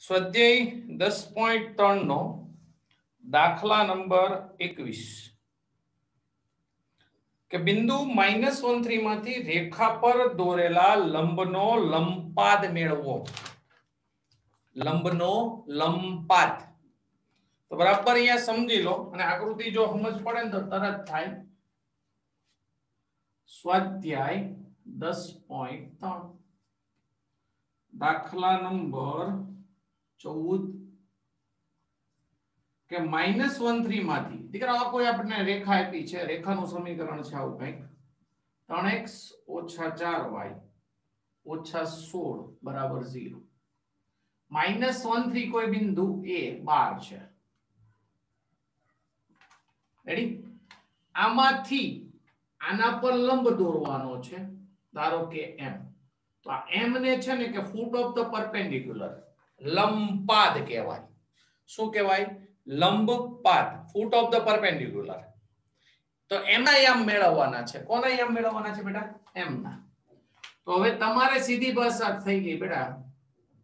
સ્વાધ્યાય 10.3 નો દાખલા નંબર 21 કે બિંદુ -13 માંથી રેખા પર દોરેલા લંબનો લંબપાદ મેળવો. લંબનો લંબપાદ તો બરાબર અહીંયા સમજી લો અને આકૃતિ જો સમજ પડે ને તો તરત થાય. સ્વાધ્યાય 10.3 દાખલા નંબર 14 કે -13 માંથી દીકરા આ કોઈ આપણને રેખા આપી છે, રેખાનું સમીકરણ છે આવું કંઈક 3x - 4y - 16 બરાબર 0. -13 કોઈ બિંદુ a 12 છે. રેડી? આમાંથી આના પર લંબ દોરવાનો છે, ધારો કે m. તો આ m ને છે ને કે ફૂટ ઓફ ધ પરપેન્ડિક્યુલર લંબપાદ કહેવાય. શું કહેવાય? લંબપાદ, ફૂટ ઓફ ધ પરપેન્ડિક્યુલર. તો એના યામ મેળવવાના છે. કોના યામ મેળવવાના છે બેટા? m ના. તો હવે તમારે સીધી ભાષા થઈ ગઈ બેટા.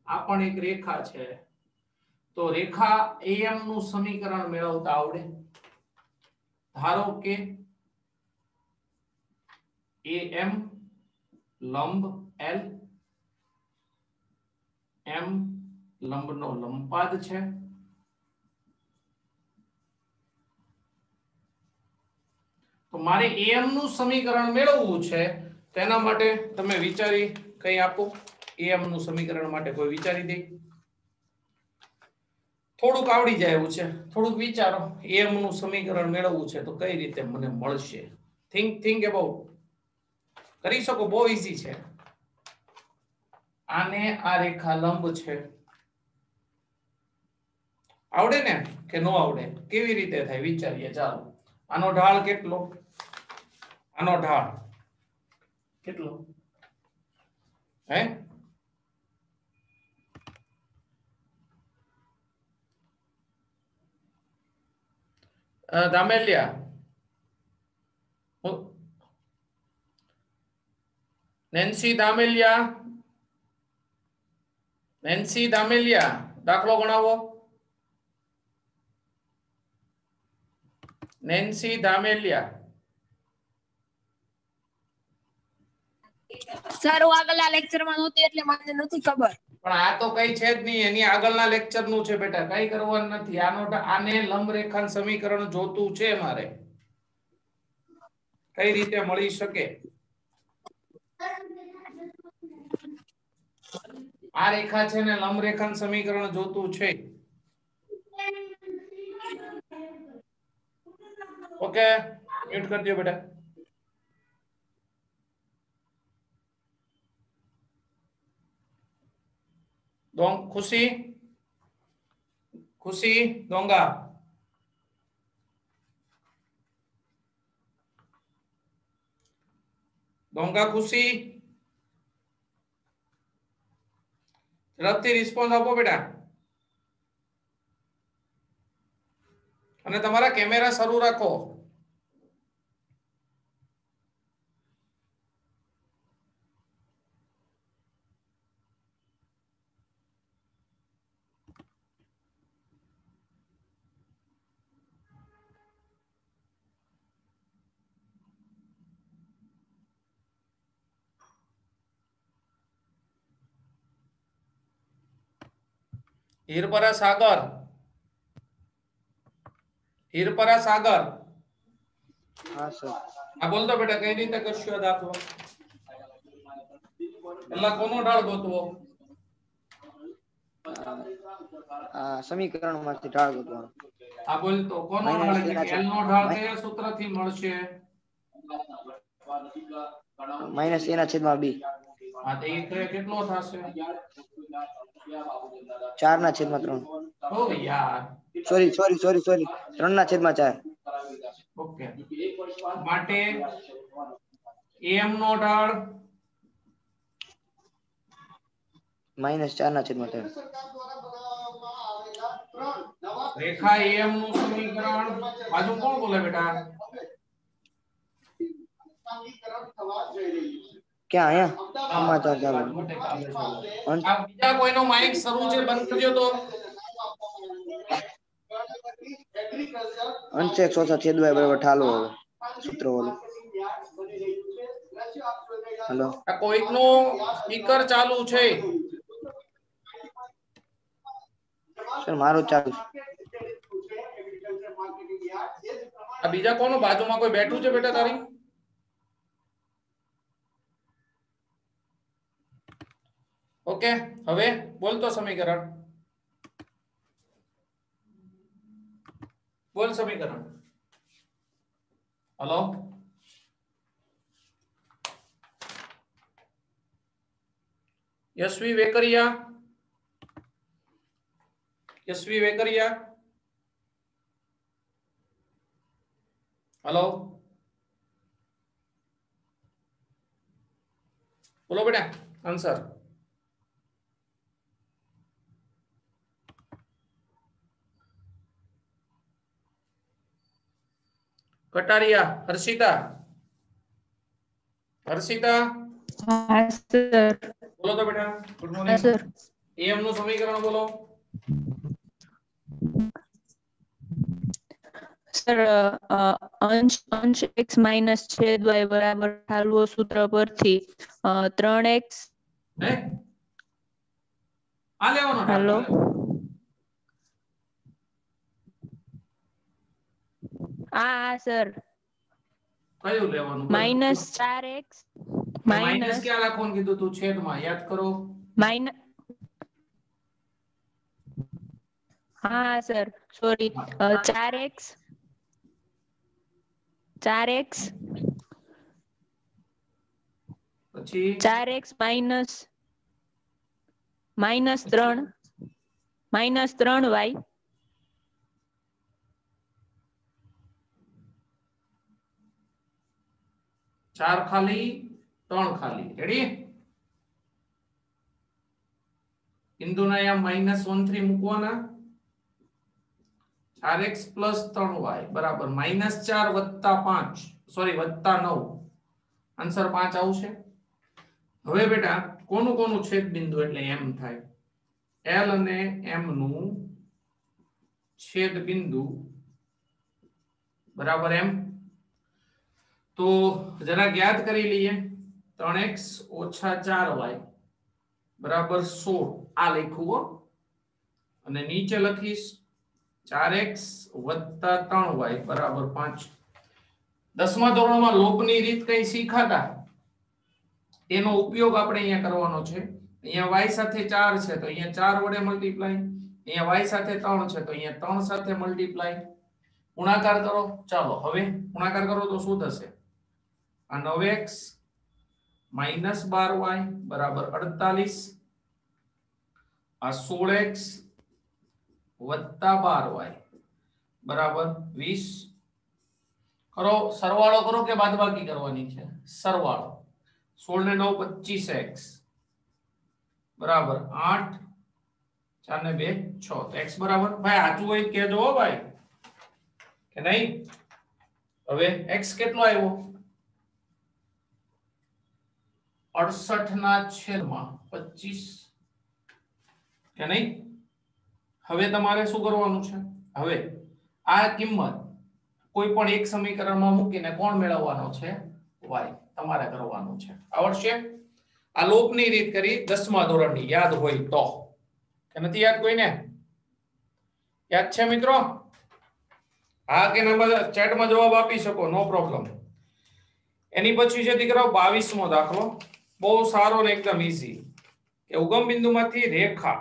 આ પણ એક રેખા છે. તો રેખા am નું સમીકરણ મેળવતા આવડે. ધારો કે am લંબ l, m લંબનો લંબપાદ છે. તો મારે am નું સમીકરણ મેળવવું છે. તેના માટે તમે વિચારી કઈ આપો. am નું સમીકરણ માટે કોઈ વિચારી દે. થોડુંક આવડી જાય એવું છે, થોડુંક વિચારો. am નું સમીકરણ મેળવવું છે તો કઈ રીતે મને મળશે? Think about. કરી શકો, બહુ ઈઝી છે. આને આ રેખા લંબ છે. આવડે ને કે નો આવડે? કેવી રીતે થાય વિચારીએ. ચાલો, આનો ઢાળ કેટલો? આનો ઢાળ કેટલો? હે? દામેલિયા, નેન્સી દામેલિયા, નેન્સી દામેલિયા, દાખલો ગણાવો. નેન્સી દામેલિયા. સર હું આગળના લેક્ચરમાં નહોતી એટલે મને નથી ખબર. પણ આ તો કઈ છે જ નહીં, એની આગળના લેક્ચર નું છે બેટા, કઈ કરવાનું નથી. આને લંબ રેખાનું સમીકરણ જોતું છે મારે. કઈ રીતે મળી શકે? આ રેખા છે ને લંબ રેખાનું સમીકરણ જોતું છે. ઓકે, મ્યુટ કરી દો બેટા. ખુશી, ખુશી ડોંગા, ડોંગા ખુશી, ઝડપથી રિસ્પોન્સ આપો બેટા. અને તમારા કેમેરા શરૂ રાખો. હીરપરા સાગર, હીરપરા સાગર. હા સર. આ બોલતો બેટા, કઈ રીતે કરશો આ દાખલો? પેલા કોનો ઢાળ ગોતવો? સમીકરણ માંથી ઢાળ ગોતવાનો. આ બોલ તો કોનો ઢાળ? એટલે l નો ઢાળ કયા સૂત્રથી મળશે? -a/b. હા તો એક કેટલો થશે? 4/3. ઓ યાર, સોરી 3/4. ઓકે. માટે am નો ઢાળ -4/3. રેખા am નું સમીકરણ બાજુ કોણ બોલે બેટા? क्या અહીંયા સમાચાર ચાલુ બાજુમાં કંઈક આવે છે એવું. અંશ આ બીજા કોઈનો માઇક શરૂ છે બંધ કરજો તો. અંશ 1/6 બરાબર ઠાલો હવે સૂત્ર વાળું हेलो આ કોઈકનો સ્પીકર ચાલુ છે. सर मारो चालू આ બીજા કોનું બાજુમાં કોઈ બેઠું છે બેટા તારી? ઓકે હવે બોલ તો સમીકરણ. બોલ સમીકરણ. हेलो यशवी वेकरिया. यशवी वेकरिया. हेलो बोलो बेटा आंसर. कटारिया हर्षिता. हर्षिता हाँ सर. बोलो तो बेटा. गुड हाँ मॉर्निंग. सर. एम નું સમીકરણ બોલો. સર અંશ અંશ x માઇનસ છેદ y બરાબર ઠાલવો સૂત્ર પરથી 3x. હે આ લેવાનો હેલો. હા સર. કયું લેવાનું? માઇનસ 4x માઈનસ માઇનસ ક્યાં રાખવાનું કીધું તું? છેદમાં યાદ કરો. માઇનસ. हाँ सर सॉरी 4x 4x પછી 4x माइनस 3y 4 ખાલી 3 ખાલી. રેડી? બિંદુના અહીંયા -1 3 મૂકવાના. 4x + 3y બરાબર -4 + 5 સોરી +9 આન્સર 5 આવશે. હવે બેટા કોનું કોનું છેદ બિંદુ એટલે m થાય. l અને m નું છેદ બિંદુ બરાબર m. તો જરા યાદ કરી લઈએ. 3x - 4y બરાબર 16 આ લખ્યું હો. અને નીચે લખીશ 4x + 3y બરાબર 5. 10મા ધોરણમાં લોપની રીત કઈ શીખાતા એનો ઉપયોગ આપણે અહીંયા કરવાનો છે. અહીંયા y સાથે 4 છે તો અહીંયા 4 વડે મલ્ટીપ્લાય. અહીંયા y સાથે 3 છે તો અહીંયા 3 સાથે મલ્ટીપ્લાય. ગુણાકાર કરો. ચાલો હવે ગુણાકાર કરો તો શું થશે? આ 9x - 12y બરાબર 48. આ 16x + 12y બરાબર 20. કરો સરવાળો કરો કે બાદબાકી કરવાની છે? સરવાળો. 16 ને 9 25x બરાબર 8 4 ને 2 6 તો x બરાબર ભાઈ આટલું હોય કહેજો હો ભાઈ કે નહીં. હવે x કેટલો આવ્યો? 68/25 કે નહીં. હવે તમારે શું કરવાનું છે? હવે આ કિંમત કોઈ પણ એક સમીકરણમાં મૂકીને કોણ મેળવવાનો છે? y તમારે કરવાનું છે. આવડશે? આ લોપની રીત કરી 10મા ધોરણની યાદ હોય તો. કે નથી યાદ કોઈને? યાદ છે મિત્રો? હા કે નંબર ચેટમાં જવાબ આપી શકો, નો પ્રોબ્લેમ. એની પછી છે દીકરાઓ 22મો દાખલો. બહુ સારો ને એકદમ ઈઝી. કે ઉગમ બિંદુમાંથી રેખા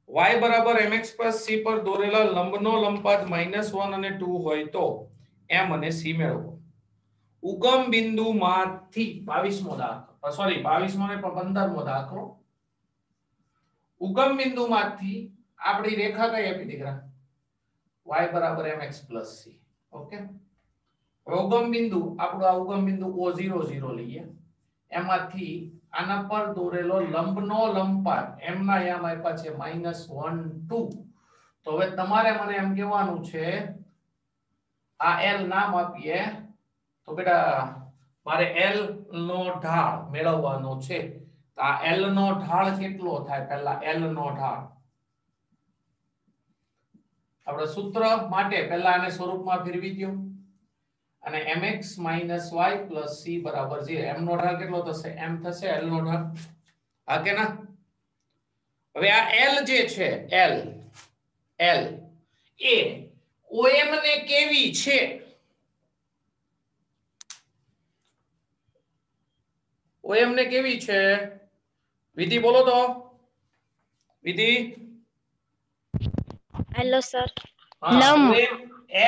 y બરાબર mx + c પર દોરેલા લંબનો લંબપાત -1 અને 2 હોય તો m અને c મેળવો. ઉગમ બિંદુમાંથી 22મો દાખલો સોરી 22મો ને 15મો દાખલો. ઉગમ બિંદુમાંથી આપણી રેખા કઈ આપી દીકરા? y બરાબર mx + c. ઓકે. હવે ઉગમ બિંદુ આપણો આ ઉગમ બિંદુ O00 લઈએ. એમાંથી આના પર દોરેલો લંબનો લંબપાત m ના યામ આપ્યા છે -1 2. તો હવે તમારે મને એમ કહેવાનું છે આ l નામ આપીએ તો બેટા મારે l નો ઢાળ મેળવવાનો છે તો આ l નો ઢાળ કેટલો થાય પહેલા l નો ઢાળ આપણે સૂત્ર માટે પહેલા આને સ્વરૂપમાં ફેરવી દો અને mx - y + c બરાબર 0 m નો ઢાળ કેટલો થશે m થશે l નો ઢાળ આ કે ના હવે આ l જે છે l એ OM ને કેવી છે OM ને કેવી છે વિધિ બોલો તો વિધિ હેલો સર લંબ લંબ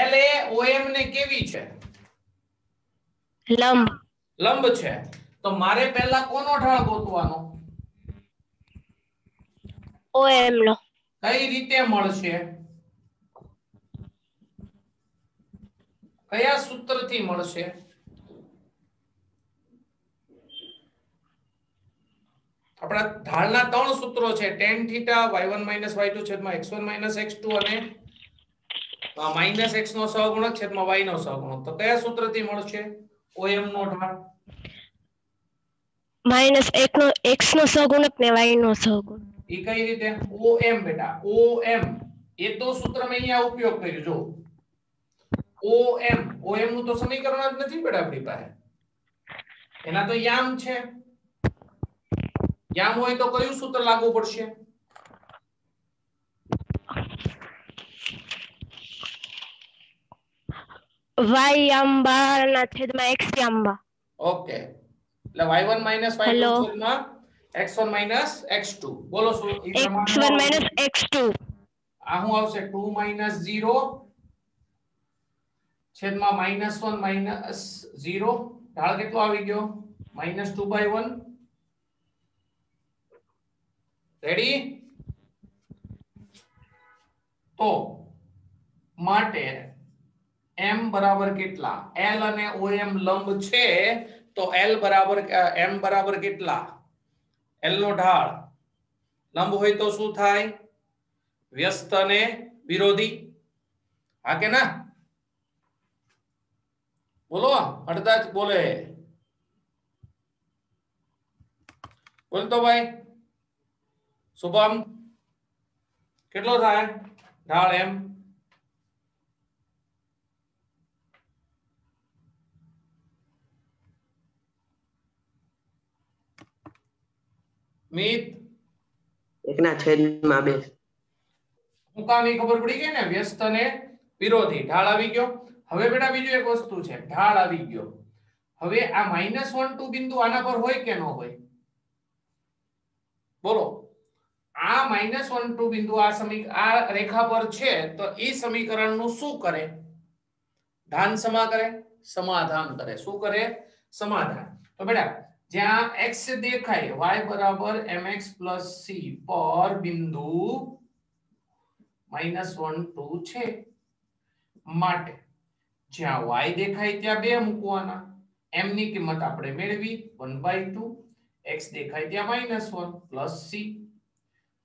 L એ OM ને કેવી છે લંબ લંબ છે તો મારે પહેલા કોનો ઢાળ ગોતવાનો OM નો કઈ રીતે મળશે કયા સૂત્રથી મળશે આપણા ઢાળના ત્રણ સૂત્રો છે tan θ y1 - y2 છેદમાં x1 - x2 અને -x નો સહગુણક છેદમાં y નો સહગુણક તો કયા સૂત્રથી મળશે OM નો ઢાળ -1 x નો સહગુણક ને y નો સહગુણક એ કઈ રીતે OM બેટા OM એ તો સૂત્ર મેં અહીંયા ઉપયોગ કર્યો જો OM નું તો સમીકરણ જ નથી બેટા આપણી પાસે એના તો યામ છે યામ હોય તો કયું સૂત્ર લાગુ પડશે y આમ બહારના છેદમાં x આંબા ઓકે એટલે y1 - y2 હેલો છેદમાં x1 - x2 બોલો શું ઈ પ્રમાણે x1 - x2 આ શું આવશે 2 - 0 છેદમાં -1 - 0 ઢાળ કેટલો આવી ગયો -2/1 રેડી તો માટે m બરાબર કેટલા l અને om લંબ છે તો l બરાબર m બરાબર કેટલા l નો ઢાળ લંબ હોય તો શું થાય વ્યસ્ત અને વિરોધી હા કે ના બોલો અડધા જ બોલે બોલતો ભાઈ શુભમ કેટલો થાય ઢાળ એમ મિત 1/2 હું કામ એ ખબર પડી ગઈ ને વ્યસ્ત અને વિરોધી ઢાળ આવી ગયો હવે બેટા બીજું એક વસ્તુ છે ઢાળ આવી ગયો હવે આ -1 2 બિંદુ આના પર હોય કે ન હોય બોલો આ -1 2 બિંદુ આ રેખા પર છે તો એ સમીકરણનું શું કરે ધાન સમા કરે સમાધાન કરે શું કરે સમાધાન તો બેટા જ્યાં x દેખાય y બરાબર mx + c પર બિંદુ -1 2 છે માટે જ્યાં y દેખાય ત્યાં 2 મૂકવાના m ની કિંમત આપણે મેળવી 1/2 x દેખાય ત્યાં -1 + c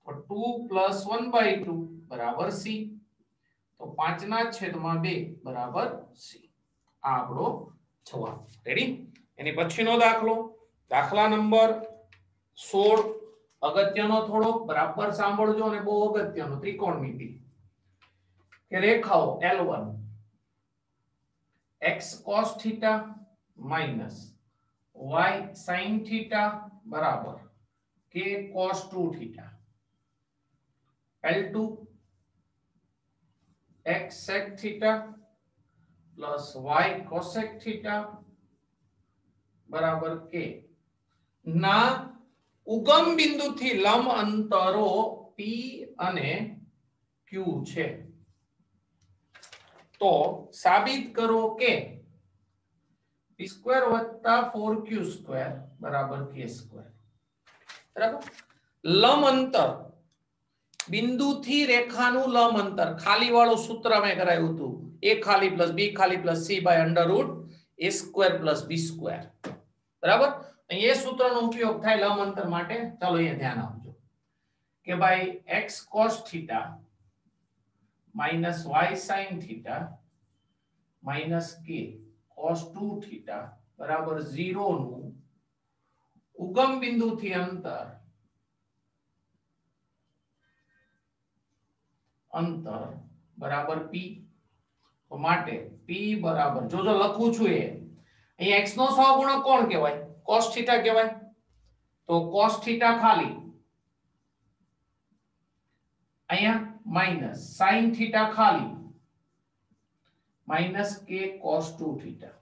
તો 2 + 1/2 બરાબર c તો 5/2 બરાબર c આ આપણો જવાબ રેડી એની પછીનો દાખલો દાખલા નંબર 16 અગત્યનો થોડો બરાબર સાંભળજો અને બહુ અગત્યનો ત્રિકોણમિતિ કે રેખાઓ L1 x cos θ minus y sin θ બરાબર k cos 2θ L2 x sec θ plus y cosec θ બરાબર k ના ઉગમ બિંદુથી લંબ અંતરો p અને q છે તો સાબિત કરો કે p² + 4q² બરાબર k² બરાબર લંબ અંતર બિંદુથી રેખાનું લંબ અંતર ખાલી વાળું સૂત્ર મેં કરાયું હતું a ખાલી + b ખાલી + c / √a² + b² બરાબર અહીં એ સૂત્રનો ઉપયોગ થાય લંબ અંતર માટે ચાલો અહીંયા ધ્યાન આપજો કે ભાઈ x cos θ - y sin θ - k cos 2θ बराबर 0 નું उगम बिंदु थी अंतर अंतर बराबर p तो माटे p बराबर जो लखू छू ए अहीं x नो सहगुणक कोण कहेवाय cos थीटा कहेवाय तो cos थीटा खाली अहीं माइनस sin थीटा खाली माइनस k cos 2 थीटा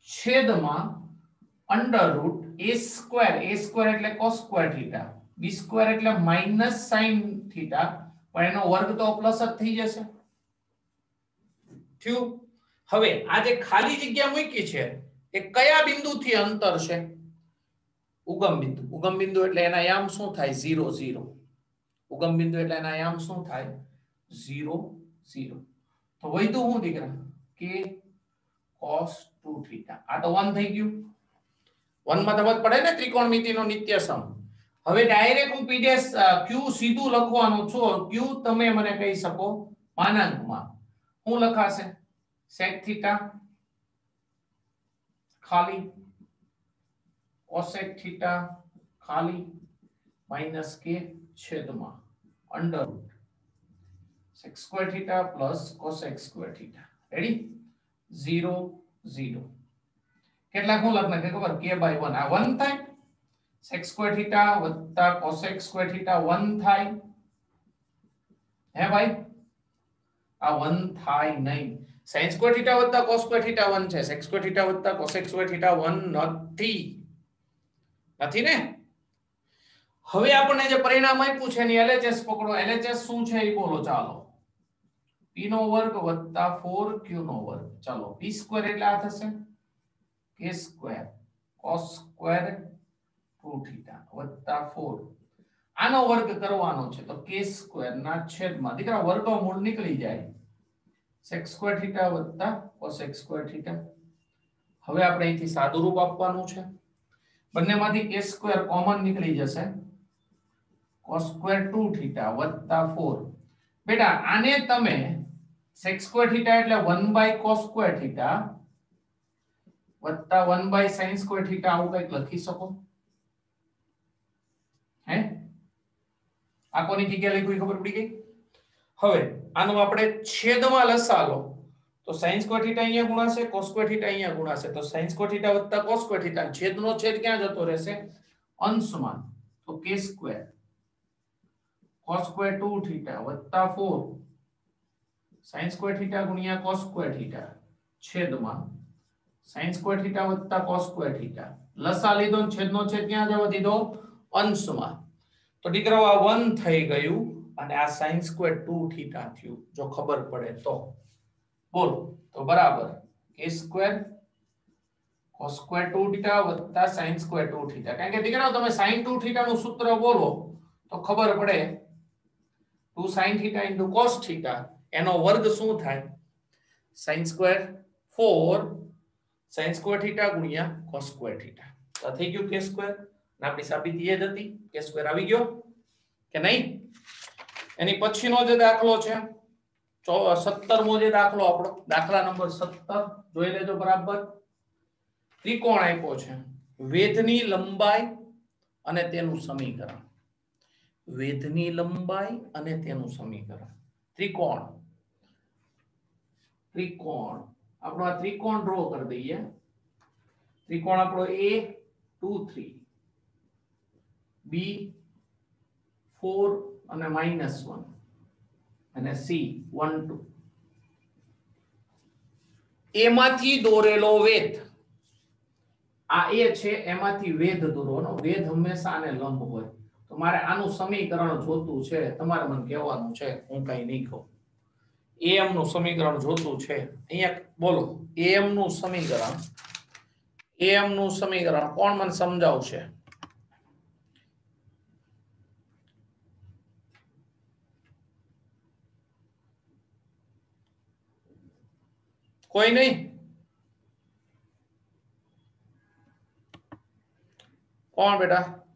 छेद में अंडर रूट a स्क्वायर એટલે cos square theta b square એટલે माइनस sin थीटा पण એનો વર્ગ તો પ્લસ જ થઈ જશે થયું હવે આ જે ખાલી જગ્યા મૂકી છે એ કયા બિંદુથી અંતર છે ઉગમ બિંદુ એટલે એના યામ શું થાય 0 0 ઉગમ બિંદુ એટલે એના યામ શું થાય 0 0 તો વૈધું હું દીકરા k cos 2 थीटा આ તો 1 થઈ ગયું 1 માં તફાવત પડે ને ત્રિકોણમિતિનો નિત્ય સમ હવે ડાયરેક્ટ હું pds q સીધું લખવાનું છું q તમે મને કહી શકો માનાંકમાં હું લખાશે sec थीटा ખાલી cosec थीटा ખાલી माइनस k છેદમાં under root sec square theta plus cosec square theta ready 0 0 કેટલા હું લખના કે ખબર k by 1 આ 1 થાય sec स्क्वायर थीटा वत्ता cosec स्क्वायर थीटा 1 થાય હે ભાઈ આ 1 થાય નહીં sin स्क्वायर थीटा वत्ता cos स्क्वायर थीटा 1 છે sec स्क्वायर थीटा वत्ता cosec स्क्वायर थीटा 1 નથી નથી ને હવે આપણને જે પરિણામ આપ્યું છે એની LHS પકડો LHS શું છે એ બોલો ચાલો p નો વર્ગ વત્તા 4q નો વર્ગ ચાલો p સ્ક્વેર એટલે આ થશે k square cos square 2 theta વત્તા 4 આનો વર્ગ કરવાનો છે તો k સ્ક્વેર ના છેદમાં દીકરા વર્ગમૂળ નીકળી જાય sec સ્ક્વેર थीटा વત્તા cosec સ્ક્વેર थीटा હવે આપણે અહીંથી સાદું રૂપ આપવાનું છે બંનેમાંથી k સ્ક્વેર કોમન નીકળી જશે cos સ્ક્વેર 2 थीटा વત્તા 4 બેટા આને તમે sec સ્ક્વેર थीटा એટલે 1 by cos સ્ક્વેર थीटा વત્તા 1 by sin સ્ક્વેર थीटा આવું કંઈક લખી શકો હે આ કોની જગ્યા લખ્યું ખબર પડી ગઈ હવે આનું આપણે છેદમાં લસા લો તો sin સ્ક્વેર थीटा અહીંયા ગુણાશે cos સ્ક્વેર थीटा અહીંયા ગુણાશે તો sin સ્ક્વેર थीटा વત્તા cos સ્ક્વેર थीटा છેદનો છેદ ક્યાં જતો રહેશે અંશમાં તો k square cos square 2 theta वत्ता 4 sin स्क्वेर थीटा गुणिया cos स्क्वेर थीटा छेदમાં sin स्क्वेर थीटा वत्ता cos स्क्वेर थीटा લસા લીધો છેદનો છેદ ક્યાં જવા દીધો અંશમાં તો દીકરાઓ આ 1 થઈ ગયું અને આ sin स्क्वेर 2 थीटा થયું જો ખબર પડે તો બોલો તો બરાબર k square cos square 2 theta वत्ता sin स्क्वेर 2 थीटा કારણ કે દીકરાઓ તમે sin 2 थीटा નું સૂત્ર બોલો તો ખબર પડે 2 sin theta into cos theta एनो वर्ग શું થાય sin square 4 sin square theta गुणिया cos स्क्वेर थीटा તો થઈ ગયું k સ્ક્વેર ના આપણી સાબિતી એ જ હતી k સ્ક્વેર આવી ગયો કે નહીં એની પછીનો જે દાખલો છે 17મો જે દાખલો આપણો દાખલા નંબર 17 જોઈ લેજો બરાબર ત્રિકોણ આપ્યો છે વેધની લંબાઈ અને તેનું સમીકરણ વેધની લંબાઈ અને તેનું સમીકરણ त्रिकोण त्रिकोण આપણો આ ત્રિકોણ ડ્રો કરી દઈએ ત્રિકોણ આપણો a 2 3 b 4 અને -1 અને c 1 2 a માંથી દોરેલો વેધ આ a છે એમાંથી વેધ દોરવાનો વેધ હંમેશા આને લંબ હોય તો મારે આનું સમીકરણ જોતું છે તમારે મને કહેવાનું છે હું કઈ નહીં કહું am નું સમીકરણ જોતું છે અહીંયા બોલો am નું સમીકરણ કોણ મને સમજાવશે કોઈ નહીં કોણ બેટા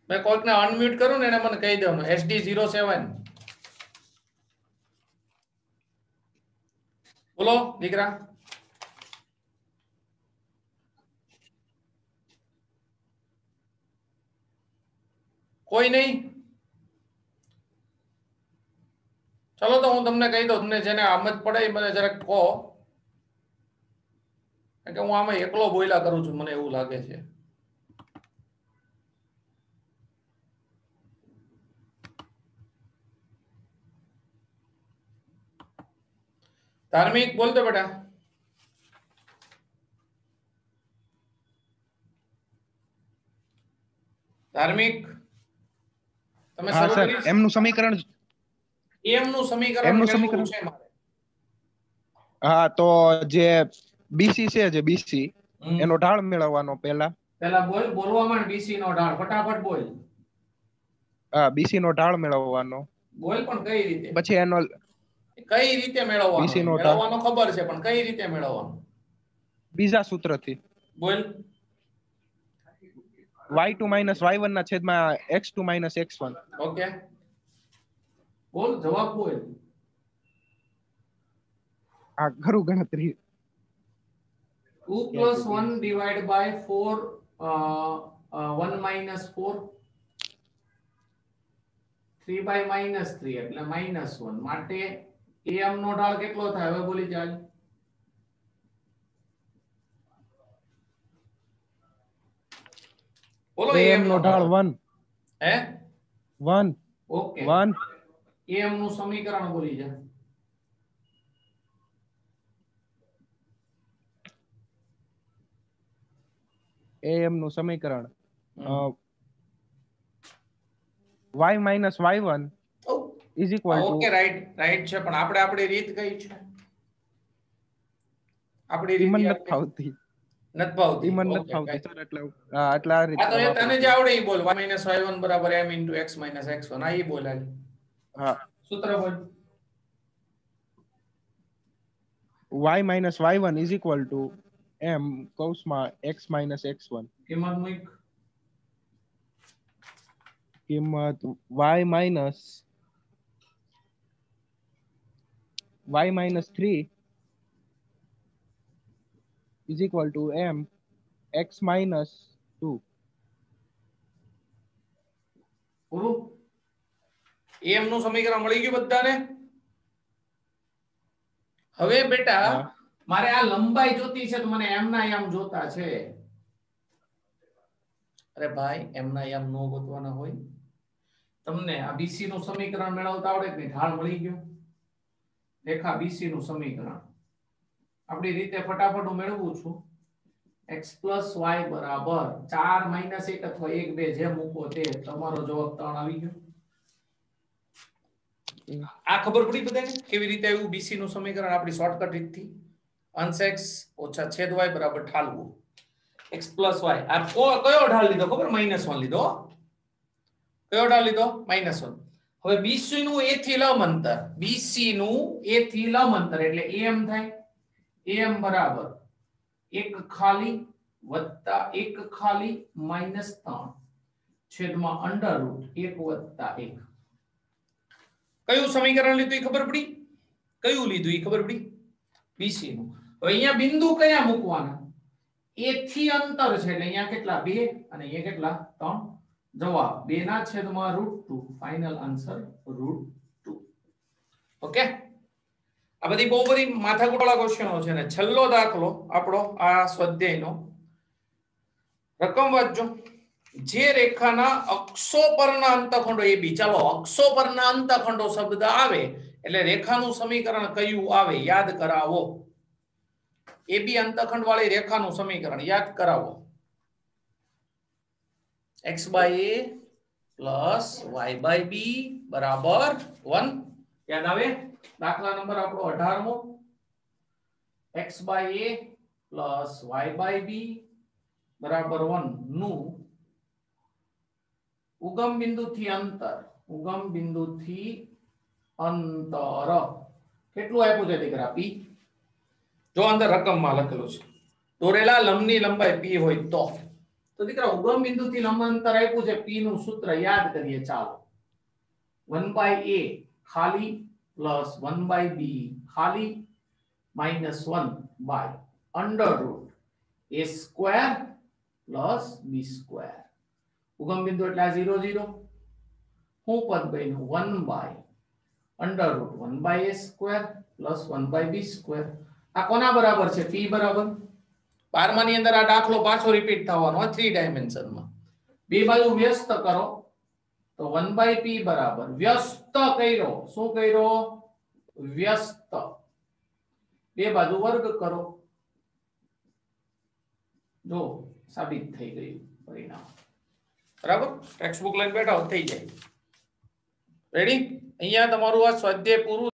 मैं कोई ने अनम्यूट करूं ने મને કહી દેવાનું SD07 બોલો દીકરા કોઈ નહીં? ચલો તો હું તમને કહી દઉં, તમને જેને આમજ પડે એ મને જરાક કહો, કારણ કે હું આમાં એકલો બોયલા કરું છું, મને એવું લાગે છે. ધાર્મિક બોલતો બેટા. ધાર્મિક તમે હા શરૂ સર, કરી? એમનું સમીકરણ એમનું સમીકરણ એમનું મેળવવું સમીકરણ છે મારે. હા તો જે બીસી છે, જે બીસી હમ. એનો ઢાળ મેળવવાનો પહેલા. પહેલા બોલવા માંડ. બીસી નો ઢાળ ફટાફટ બોલ. હા, બીસી નો ઢાળ મેળવવાનો. બોલ પણ કઈ રીતે? પછી એનો કઈ રીતે મેળવવાનો? BC નો ઢાળ મેળવવાનો ખબર છે, પણ કઈ રીતે મેળવવાનો? બીજા સૂત્રથી બોલ. y2 માઇનસ y1 ના છેદમાં x2 માઇનસ x1. ઓકે, બોલ જવાબ બોલ. આ ખરું ગણતરી. 2 plus 1 divided by 4 1 minus 4 3 by minus 3 એટલે -1 માટે am નો ઢાળ કેટલો થાય? હવે બોલી જાય. બોલો. am નો ઢાળ 1 હે 1 ઓકે 1. am નું સમીકરણ બોલી જાય. am નું સમીકરણ y minus y1 is equal to. Okay, right છે, પણ આપણે આપણી રીત કઈ છે? આપણી રીત ઈમન યાદ નથી ફાવતી. નથી ભાવતી. ઈમન નથી ઓકે, ફાવતી કઈ. સર, એટલે હા એટલે આ આ તો એ રીતે તને જે આવડે ઈ બોલ. y y1 બરાબર m x x1 આ ઈ બોલ. હાલ હા, સૂત્ર બોલ. y minus y1 is equal to m કૌંસમાં x માઇનસ x1. કિંમત મૂક. કિંમત y minus 3 is equal to m x minus 2. પૂરું. m નું સમીકરણ મળી ગયું બધાને? હવે બેટા હા. મારે આ લંબાઈ જોતી છે, તો મને m ના m જોતા છે. અરે ભાઈ, m ના m નો ગોતવાના હોય. તમને આ BC નું સમીકરણ મેળવતા આવડે કે નહીં? ઢાળ મળી ગયો. રેખા BC નું સમીકરણ આપણી રીતે ફટાફટ હું મેળવું છું. x plus y બરાબર 4 minus 1 અથવા 1 2 જે મૂકો તે તમારો જવાબ 3 આવી ગયો. આ ખબર પડી બધાને કેવી રીતે આવ્યું BC નું સમીકરણ? આપણી શોર્ટકટ રીતથી અંશ x ઓછા છેદ y બરાબર ઠાલવું x plus y. આ કયો ઢાળ લીધો ખબર? -1 લીધો. કયો ઢાળ લીધો? -1. હવે BC નું a થી લંબ અંતર, BC નું a થી લંબ અંતર એટલે am થાય. am બરાબર 1 ખાલી વત્તા 1 ખાલી -3 છેદમાં અંડર રૂટ 1 વત્તા 1. કયું સમીકરણ લીધું એ ખબર પડી? કયું લીધું એ ખબર પડી? BC નું. હવે અહીંયા બિંદુ કયા મૂકવાના? a થી અંતર છે એટલે અહીંયા કેટલા? 2 અને અહીંયા કેટલા? 3. જવાબ 2 ના છેદમાં √2. Final answer √2. ઓકે, આ બધી બહુ બધી માથાકૂટવાળા ક્વેશ્ચનો છે. ને છેલ્લો દાખલો આપણો આ સ્વાધ્યાયનો રકમ વાંચજો. જે રેખાના અક્ષો પરના અંતખંડો AB, ચાલો અક્ષો પરના અંતખંડો શબ્દ આવે એટલે રેખાનું સમીકરણ કયું આવે? યાદ કરાવો. AB અંતખંડ વાળી રેખાનું સમીકરણ યાદ કરાવો. x by a plus y by b બરાબર 1. યાદ આવે? દાખલા નંબર આપણો 18મો. x by a plus y by b બરાબર 1 નું ઉગમ બિંદુથી અંતર કેટલું આપ્યું છે દીકરા? p. જો અંદર રકમમાં લખેલું છે દોરેલા લંબની લંબાઈ p હોય તો દીકરા ઉગમ બિંદુથી લંબ અંતર આપ્યું છે. p નું સૂત્ર યાદ કરીએ. ચાલો 1 by a ખાલી પ્લસ 1 by b ખાલી -1 by under route a² plus b². ઉગમ બિંદુ એટલે આ 0 0 શું પદ બન્યું 1 by √1 by a square plus 1 by b square. આ કોના બરાબર છે? p બરાબર. 12મા ની અંદર આ દાખલો પાછો રિપીટ થવાનો 3 ડાયમેન્શનમાં. બે બાજુ વ્યસ્ત કરો તો 1 બાય p બરાબર વ્યસ્ત કર્યો. શું કર્યો? વ્યસ્ત. બે બાજુ વર્ગ કરો. જો સાબિત થઈ ગયું પરિણામ. બરાબર? ટેક્સ્ટ બુક લઈને બેઠા થઈ જાય. રેડી? અહીંયા તમારું આ સ્વાધ્યાય પૂરું.